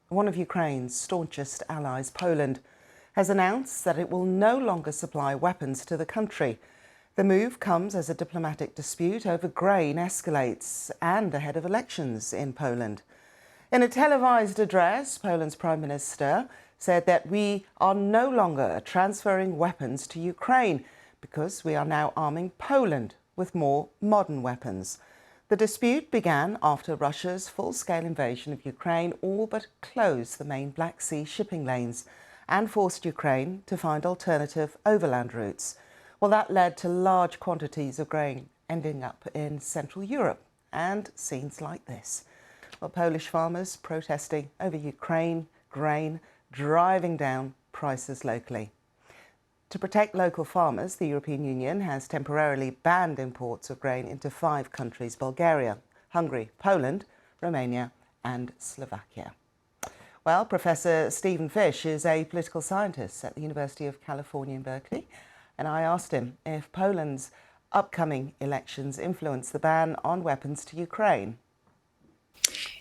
One of Ukraine's staunchest allies, Poland, has announced that it will no longer supply weapons to the country. The move comes as a diplomatic dispute over grain escalates and ahead of elections in Poland. In a televised address, Poland's Prime Minister said that we are no longer transferring weapons to Ukraine because we are now arming Poland with more modern weapons. The dispute began after Russia's full-scale invasion of Ukraine all but closed the main Black Sea shipping lanes and forced Ukraine to find alternative overland routes. Well, that led to large quantities of grain ending up in Central Europe and scenes like this. Well, Polish farmers protesting over Ukraine grain, driving down prices locally. To protect local farmers, the European Union has temporarily banned imports of grain into 5 countries: Bulgaria, Hungary, Poland, Romania and Slovakia. Well, Professor Stephen Fish is a political scientist at the University of California in Berkeley, and I asked him if Poland's upcoming elections influence the ban on weapons to Ukraine.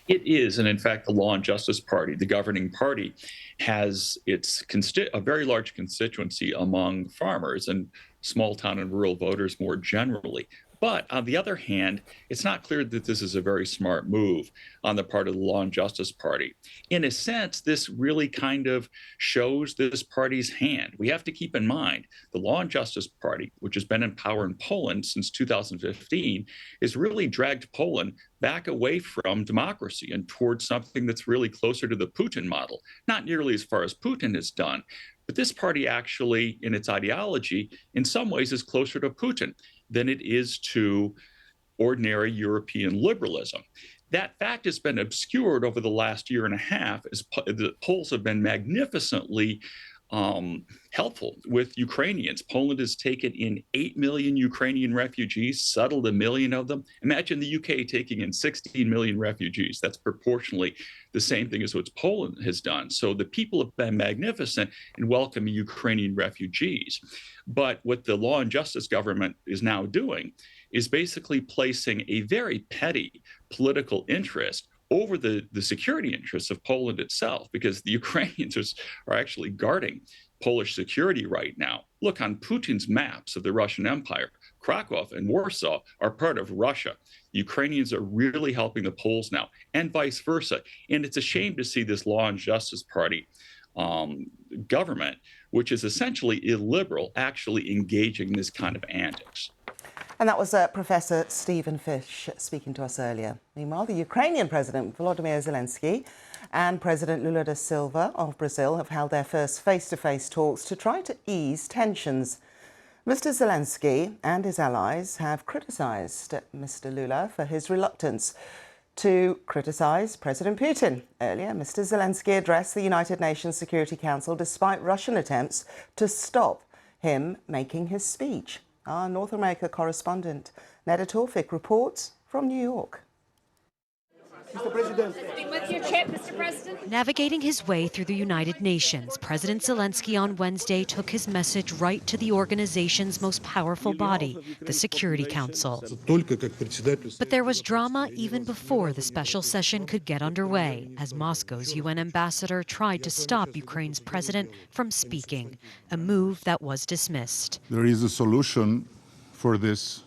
It is, and in fact, the Law and Justice Party, the governing party, has a very large constituency among farmers and small town and rural voters more generally. But on the other hand, it's not clear that this is a very smart move on the part of the Law and Justice Party. In a sense, this really kind of shows this party's hand. We have to keep in mind the Law and Justice Party, which has been in power in Poland since 2015, has really dragged Poland back away from democracy and towards something that's really closer to the Putin model. Not nearly as far as Putin has done, but this party actually, in its ideology, in some ways is closer to Putin than it is to ordinary European liberalism. That fact has been obscured over the last year and a half as the polls have been magnificently helpful with Ukrainians. Poland has taken in 8 million Ukrainian refugees, settled 1 million of them. Imagine the UK taking in 16 million refugees. That's proportionally the same thing as what Poland has done. So the people have been magnificent in welcoming Ukrainian refugees. But what the Law and Justice government is now doing is basically placing a very petty political interest over the security interests of Poland itself, because the Ukrainians are actually guarding Polish security right now. Look, on Putin's maps of the Russian Empire, Krakow and Warsaw are part of Russia. The Ukrainians are really helping the Poles now, and vice versa. And it's a shame to see this Law and Justice Party government, which is essentially illiberal, actually engaging in this kind of antics. And that was Professor Stephen Fish speaking to us earlier. Meanwhile, the Ukrainian President Volodymyr Zelensky and President Lula da Silva of Brazil have held their first face-to-face talks to try to ease tensions. Mr. Zelensky and his allies have criticised Mr. Lula for his reluctance to criticise President Putin. Earlier, Mr. Zelensky addressed the United Nations Security Council despite Russian attempts to stop him making his speech. Our North America correspondent Neda Tawfik reports from New York. Mr. President. With your chip, Mr. President. Navigating his way through the United Nations, President Zelensky on Wednesday took his message right to the organization's most powerful body, the Security Council. But there was drama even before the special session could get underway, as Moscow's UN ambassador tried to stop Ukraine's president from speaking, a move that was dismissed. There is a solution for this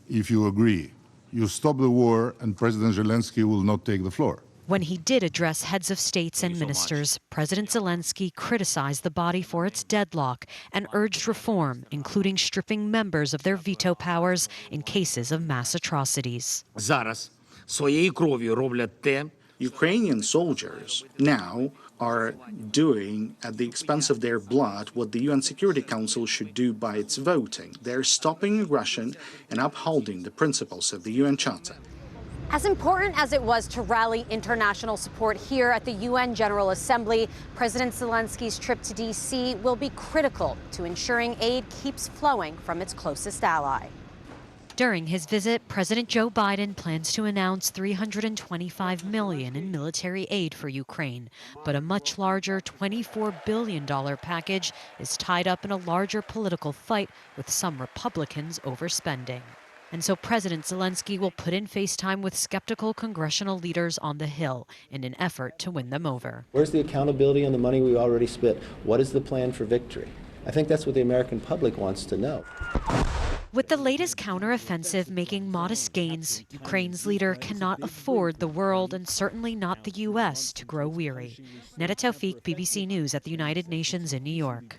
if you agree. You stop the war and President Zelensky will not take the floor. When he did address heads of states and ministers, President Zelensky criticized the body for its deadlock and urged reform, including stripping members of their veto powers in cases of mass atrocities. Зараз своєю кров'ю роблять те. Ukrainian soldiers now are doing, at the expense of their blood, what the UN Security Council should do by its voting. They're stopping aggression and upholding the principles of the UN Charter. As important as it was to rally international support here at the UN General Assembly, President Zelensky's trip to D.C. will be critical to ensuring aid keeps flowing from its closest ally. During his visit, President Joe Biden plans to announce $325 million in military aid for Ukraine, but a much larger $24 billion package is tied up in a larger political fight with some Republicans overspending. And so President Zelensky will put in FaceTime with skeptical congressional leaders on the Hill in an effort to win them over. Where's the accountability on the money we already spent? What is the plan for victory? I think that's what the American public wants to know. With the latest counteroffensive making modest gains, Ukraine's leader cannot afford the world, and certainly not the U.S., to grow weary. Neda Tawfik, BBC News at the United Nations in New York.